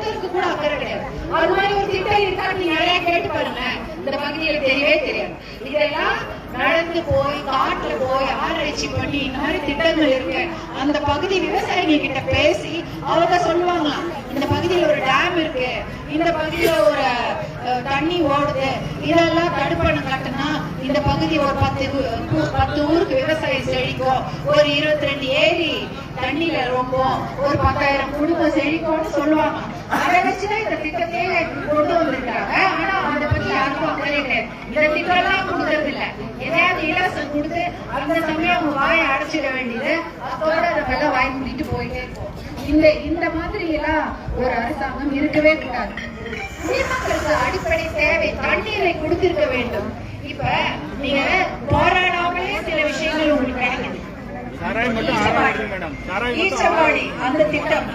ஒருத்தருக்கு கூட அக்கறை கிடையாது. அது மாதிரி ஒரு திட்டம் இருக்கான்னு நிறைய கேட்டு பாருங்க, இந்த பகுதியில தெரியவே தெரியாது. இதெல்லாம் நடந்து போய் காட்டுல போய் ஆராய்ச்சி பண்ணி இந்த மாதிரி திட்டங்கள் இருக்கு, அந்த பகுதி விவசாயிங்க கிட்ட பேசி அவங்க சொல்லுவாங்களாம், இந்த பகுதியில ஒரு டேம் இருக்கு, இந்த பகுதியில ஒரு தண்ணி ஓடுது, இதெல்லாம் தடுப்பணை கட்டினா இந்த பகுதி ஒரு 10 ஊருக்கு விவசாயம் செழிக்கும், ஒரு 22 ஏரி தண்ணியில ரொம்ப ஒரு 10,000 குடும்பம் செழிக்கும்னு சொல்லுவாங்க. அதை வச்சுதான் இந்த திட்டத்தையே கொண்டு வந்திருக்காங்க. ஆனா அதை பத்தி யாருக்கும் அக்கறை கிடையாது. இந்த திட்டம் எல்லாம் கொடுக்கறது இல்ல, எதையாவது இலவசம் கொடுத்து அந்த சமயம் அவங்க வாயை அடைச்சிட வேண்டியது, அதோட நம்ம வாய் மூடிட்டு போயிட்டே இருப்போம். இந்த மாதிரி எல்லாம் ஒரு அரசாங்கம் இருக்கவே கூடாது. குடிமக்களுக்கு அடிப்படை தேவை தண்ணீரை கொடுத்திருக்க வேண்டும். இப்ப நீங்க போராடாமலே சில விஷயங்கள் உங்களுக்கு கிடைக்குது. ஈச்சவாடி அந்த திட்டம்